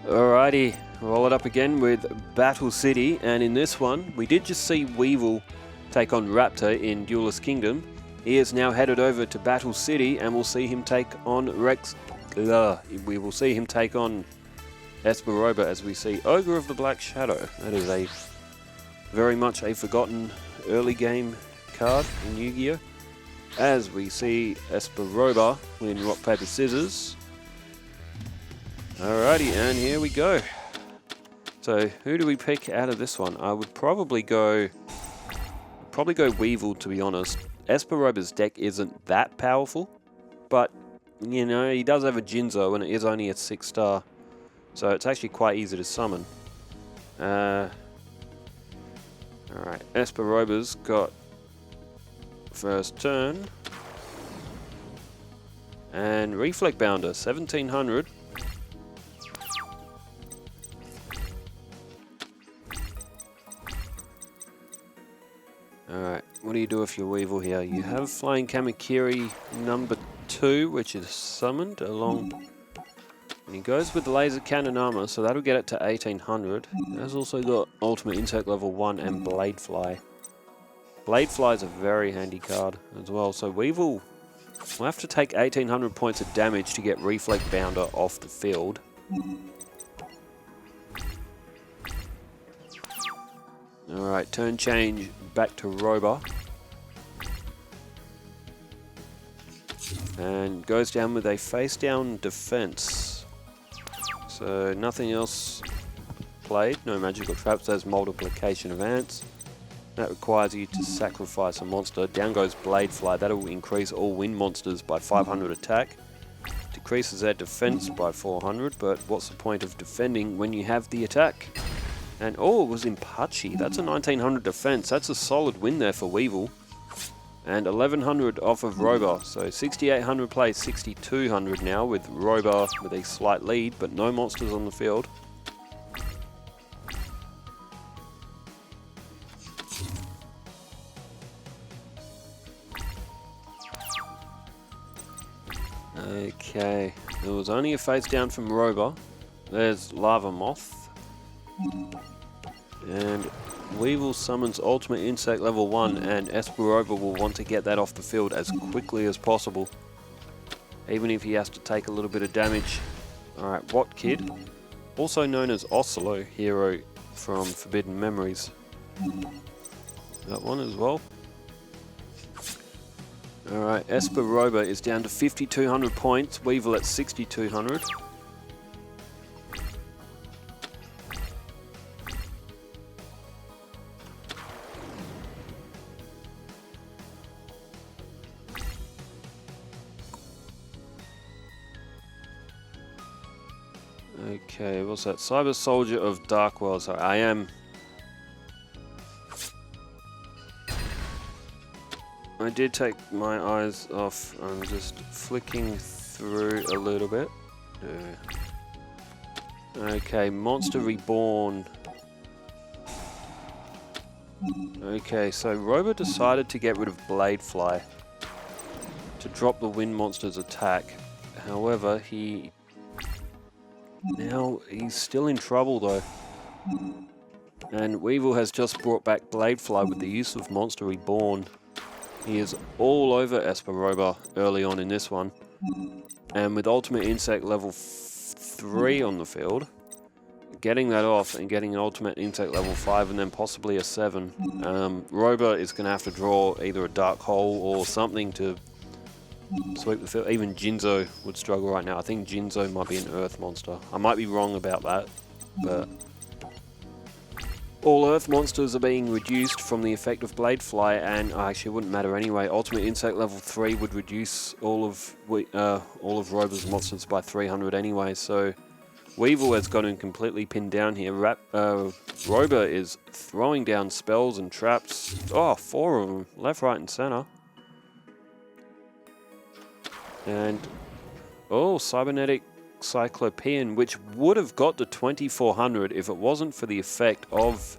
Alrighty, roll it up again with Battle City, and in this one, we did just see Weevil take on Raptor in Duelist Kingdom. He is now headed over to Battle City, and we'll see him take on we will see him take on Esperoba as we see Ogre of the Black Shadow. That is a very much a forgotten early game card in Yu-Gi-Oh! As we see Esperoba win Rock, Paper, Scissors. Alrighty, and here we go. So, who do we pick out of this one? I would probably go Weevil, to be honest. Esperoba's deck isn't that powerful, but, you know, he does have a Jinzo, and it is only a 6-star. So it's actually quite easy to summon. Alright, Esperoba's got first turn. And Reflect Bounder, 1700. Alright, what do you do if you're Weevil here? You have Flying Kamakiri number 2, which is summoned along. And he goes with Laser Cannon Armor, so that'll get it to 1800. He has also got Ultimate Insect level 1 and Bladefly. Bladefly is a very handy card as well, so Weevil will have to take 1800 points of damage to get Reflect Bounder off the field. Alright, turn change back to Roba. And goes down with a face down defense. So nothing else played, no magical traps, there's multiplication of ants. That requires you to sacrifice a monster. Down goes Bladefly, that'll increase all wind monsters by 500 attack. Decreases their defense by 400, but what's the point of defending when you have the attack? And oh, it was Impachi. That's a 1900 defense. That's a solid win there for Weevil. And 1100 off of Roba. So 6800 plays 6200 now with Roba with a slight lead, but no monsters on the field. Okay, there was only a face down from Roba. There's Lava Moth. And Weevil summons Ultimate Insect level 1, and Esperoba will want to get that off the field as quickly as possible, even if he has to take a little bit of damage. Alright, What Kid, also known as Ocelot, hero from Forbidden Memories. That one as well. Alright, Esperoba is down to 5200 points, Weevil at 6200. Okay, what's that? Cyber Soldier of Dark World. So I did take my eyes off. I'm just flicking through a little bit. Okay, Monster Reborn. Okay, so Roba decided to get rid of Bladefly to drop the wind monster's attack. However, he's still in trouble though. And Weevil has just brought back Bladefly with the use of Monster Reborn. He is all over Esperoba early on in this one. And with Ultimate Insect level 3 on the field, getting that off and getting an Ultimate Insect level 5 and then possibly a 7, Roba is going to have to draw either a Dark Hole or something to sweep the field. Even Jinzo would struggle right now. I think Jinzo might be an Earth monster. I might be wrong about that, but all Earth monsters are being reduced from the effect of Bladefly, and actually it wouldn't matter anyway. Ultimate Insect level 3 would reduce all of Roba's monsters by 300 anyway, so Weevil has got him completely pinned down here. Roba is throwing down spells and traps. Oh, 4 of them, left, right, and center. And oh, Cybernetic Cyclopean, which would have got to 2400 if it wasn't for the effect of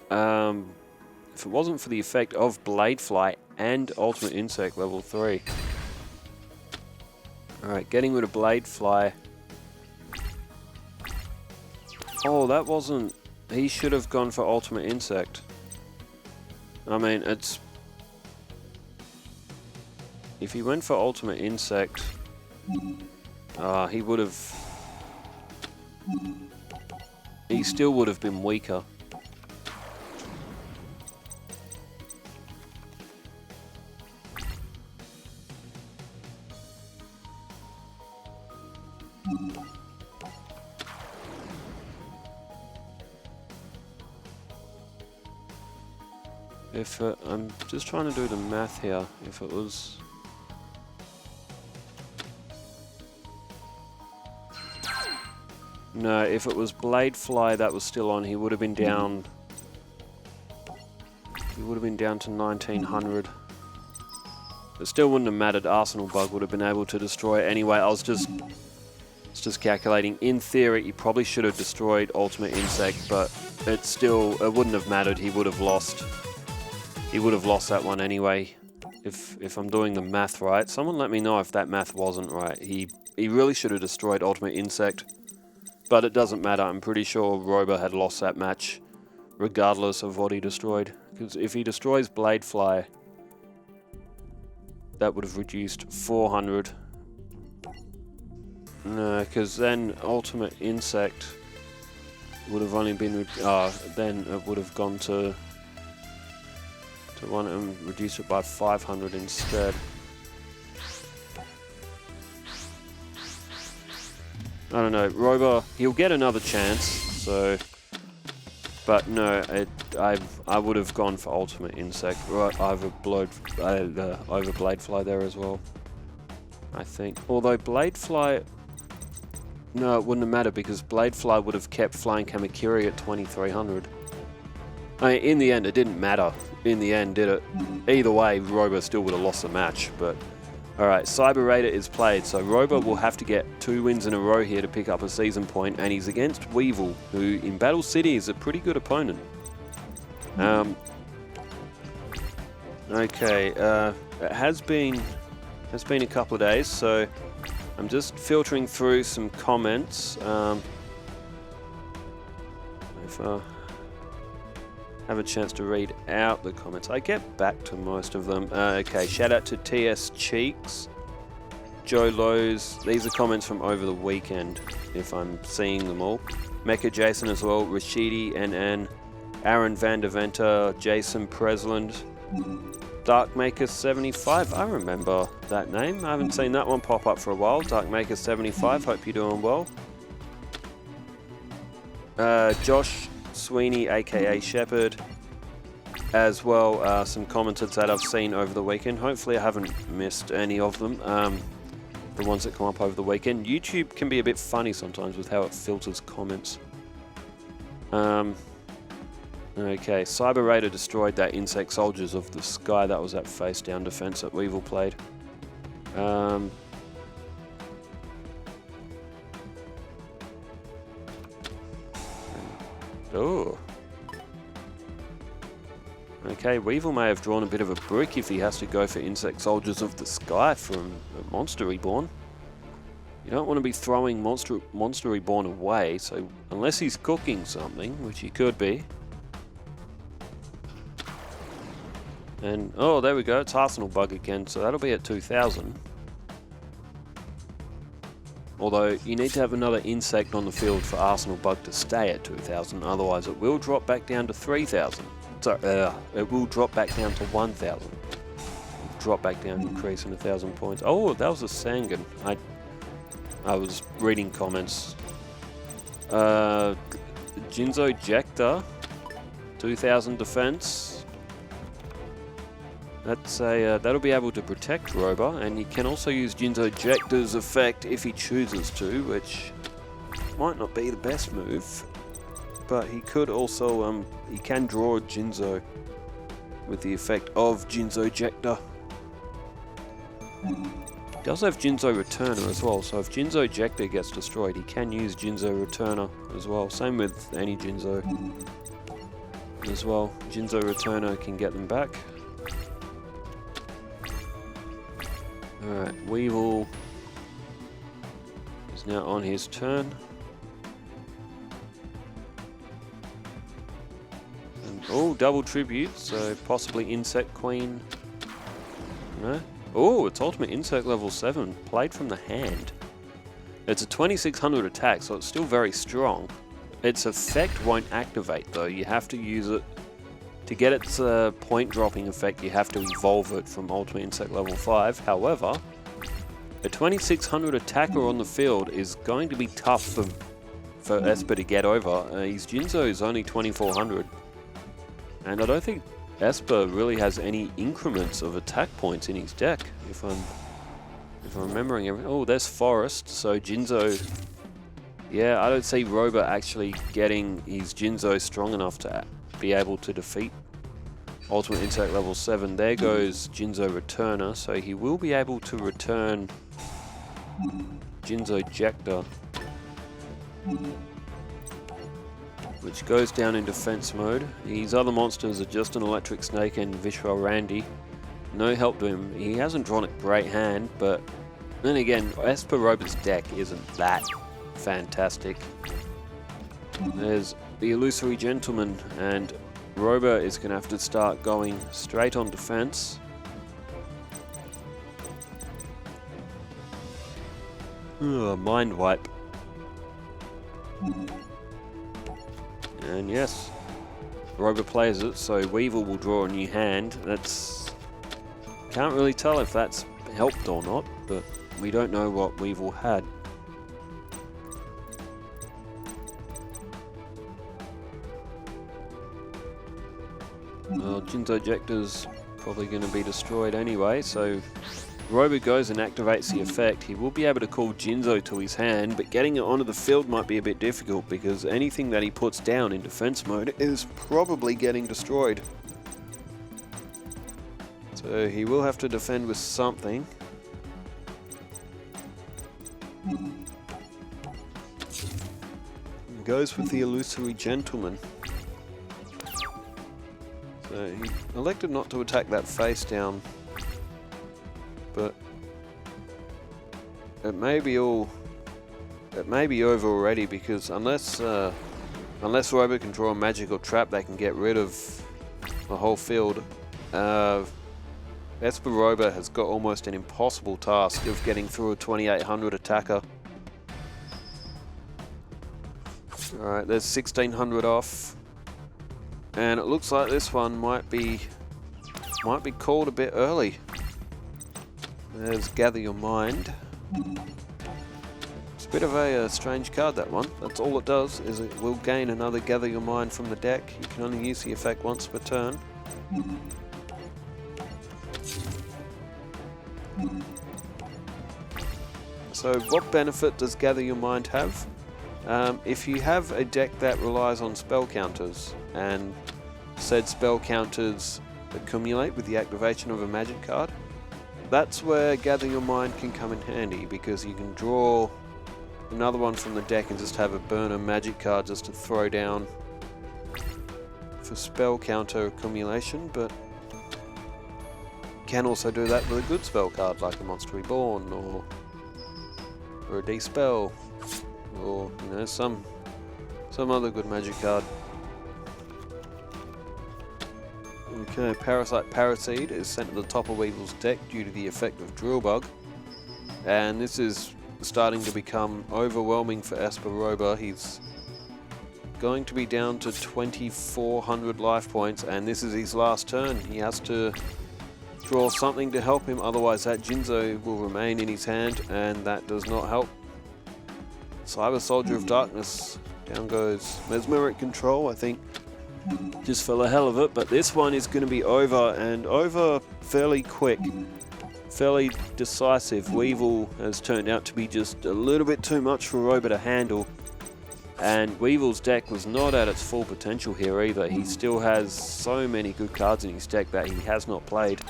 Bladefly and Ultimate Insect level 3. Alright, getting rid of Bladefly Oh, that wasn't... He should have gone for Ultimate Insect. I mean, it's... If he went for Ultimate Insect... he would have... He still would have been weaker. If I'm just trying to do the math here. If it was... No, if it was Bladefly that was still on, he would have been down... He would have been down to 1900. It still wouldn't have mattered. Arsenal Bug would have been able to destroy it anyway. I was just calculating. In theory, he probably should have destroyed Ultimate Insect, but it wouldn't have mattered. He would have lost. He would have lost that one anyway. If I'm doing the math right. Someone let me know if that math wasn't right. He really should have destroyed Ultimate Insect. But it doesn't matter. I'm pretty sure Robo had lost that match regardless of what he destroyed. Because if he destroys Bladefly, that would have reduced 400. No, because then Ultimate Insect would have only been... then it would have gone to one and reduce it by 500 instead. I don't know, Robo, he'll get another chance, so... But no, I would have gone for Ultimate Insect, right, over Bladefly there as well, I think. Although Bladefly... No, it wouldn't have mattered because Bladefly would have kept Flying Kamakiri at 2300. I mean, in the end, it didn't matter. In the end, did it? Either way, Robo still would have lost the match, but... Alright, Cyber Raider is played, so Robo will have to get 2 wins in a row here to pick up a season point, and he's against Weevil, who in Battle City is a pretty good opponent. Okay, it has been a couple of days, so I'm just filtering through some comments. If I have a chance to read out the comments. I get back to most of them. Okay, shout out to TS Cheeks, Joe Lowe's. These are comments from over the weekend, if I'm seeing them all. Mecha Jason as well, Rashidi NN, Aaron Vandeventer, Jason Presland, Darkmaker75. I remember that name. I haven't seen that one pop up for a while. Darkmaker75, hope you're doing well. Josh Sweeney, aka Shepherd, as well. Some commenters that I've seen over the weekend. Hopefully I haven't missed any of them. The ones that come up over the weekend. YouTube can be a bit funny sometimes with how it filters comments. Okay, Cyber Raider destroyed that Insect Soldiers of the Sky. That was that face down defense that Weevil played. Oh. Okay, Weevil may have drawn a bit of a brick if he has to go for Insect Soldiers of the Sky from Monster Reborn. You don't want to be throwing Monster Reborn away, so unless he's cooking something, which he could be. And, oh, there we go, it's Arsenal Bug again, so that'll be at 2000. Although, you need to have another insect on the field for Arsenal Bug to stay at 2000, otherwise it will drop back down to 3000. Sorry, it will drop back down to 1000. Drop back down, increasing 1000 points. Oh, that was a Sangan. I was reading comments. Jinzo Jector, 2000 defense. That's a that'll be able to protect Robo, and he can also use Jinzo Jector's effect if he chooses to, which might not be the best move. But he could also he can draw Jinzo with the effect of Jinzo Jector. He does have Jinzo Returner as well, so if Jinzo Jector gets destroyed, he can use Jinzo Returner as well. Same with any Jinzo as well. Jinzo Returner can get them back. Alright, Weevil is now on his turn. Oh, double tribute, so possibly Insect Queen. No? Oh, it's Ultimate Insect level 7, played from the hand. It's a 2600 attack, so it's still very strong. Its effect won't activate though, you have to use it. To get its point dropping effect, you have to evolve it from Ultimate Insect level 5. However, a 2600 attacker on the field is going to be tough for Esper to get over. His Jinzo is only 2400. And I don't think Esper really has any increments of attack points in his deck, if I'm remembering everything. Oh, there's Forest, so Jinzo. Yeah, I don't see Roba actually getting his Jinzo strong enough to be able to defeat Ultimate Insect level 7. There goes Jinzo Returner, so he will be able to return Jinzo Ejector, which goes down in defense mode. His other monsters are just an Electric Snake and Vishal Randy. No help to him. He hasn't drawn a great hand, but then again, Esper Roba's deck isn't that fantastic. There's the Illusory Gentleman, and Roba is going to have to start going straight on defense. Mind Wipe. And yes, Roba plays it, so Weevil will draw a new hand. Can't really tell if that's helped or not, but we don't know what Weevil had. Well, Jinzo Ejector's probably going to be destroyed anyway, so Roba goes and activates the effect. He will be able to call Jinzo to his hand, but getting it onto the field might be a bit difficult because anything that he puts down in defense mode is probably getting destroyed. So he will have to defend with something. He goes with the Illusory Gentleman. So he elected not to attack that face down, but it may be over already, because unless Roba can draw a magical trap, they can get rid of the whole field. Esper Roba has got almost an impossible task of getting through a 2800 attacker. Alright, there's 1600 off. And it looks like this one might be called a bit early. There's Gather Your Mind. It's a bit of a strange card, that one. That's all it does, is it will gain another Gather Your Mind from the deck. You can only use the effect once per turn. So what benefit does Gather Your Mind have? If you have a deck that relies on spell counters, and said spell counters accumulate with the activation of a magic card, that's where Gather Your Mind can come in handy, because you can draw another one from the deck and just have a burner magic card just to throw down for spell counter accumulation, but you can also do that with a good spell card like a Monster Reborn or a D-Spell, or you know, some other good magic card. Okay, Parasite Paraseed is sent to the top of Weevil's deck due to the effect of Drill Bug, and this is starting to become overwhelming for Esper Roba. He's going to be down to 2400 life points, and this is his last turn. He has to draw something to help him, otherwise that Jinzo will remain in his hand, and that does not help. Cyber Soldier of Darkness, down goes Mesmeric Control, I think, just for the hell of it, but this one is going to be over, and over fairly quick, fairly decisive. Weevil has turned out to be just a little bit too much for Roba to handle, and Weevil's deck was not at its full potential here either. He still has so many good cards in his deck that he has not played.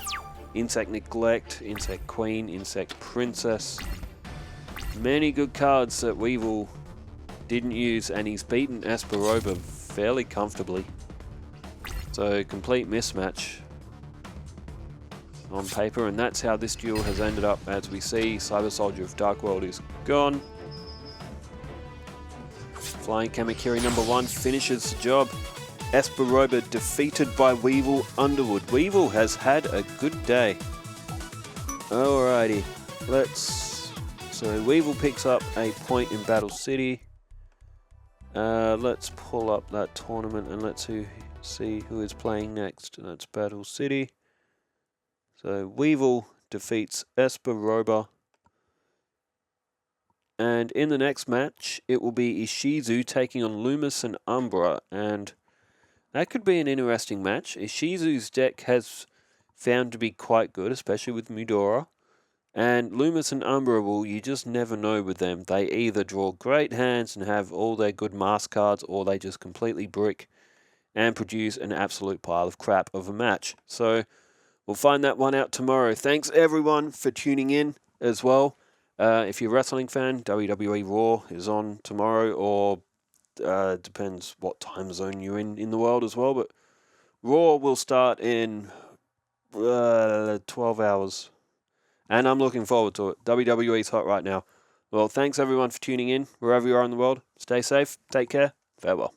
Insect Neglect, Insect Queen, Insect Princess. Many good cards that Weevil didn't use, and he's beaten Esper Roba fairly comfortably. So, complete mismatch on paper, and that's how this duel has ended up. As we see, Cyber Soldier of Dark World is gone. Flying Kamakiri #1 finishes the job. Esper Roba defeated by Weevil Underwood. Weevil has had a good day. Alrighty, so Weevil picks up a point in Battle City. Let's pull up that tournament and let's see who is playing next. That's Battle City. So Weevil defeats Esper Roba. And in the next match, it will be Ishizu taking on Loomis and Umbra. And that could be an interesting match. Ishizu's deck has found to be quite good, especially with Mudora. And Loomis and Umbra you just never know with them. They either draw great hands and have all their good mask cards, or they just completely brick and produce an absolute pile of crap of a match. So we'll find that one out tomorrow. Thanks everyone for tuning in as well. If you're a wrestling fan, WWE Raw is on tomorrow, or depends what time zone you're in the world as well. But Raw will start in 12 hours. And I'm looking forward to it. WWE's hot right now. Well, thanks everyone for tuning in, wherever you are in the world. Stay safe, take care, farewell.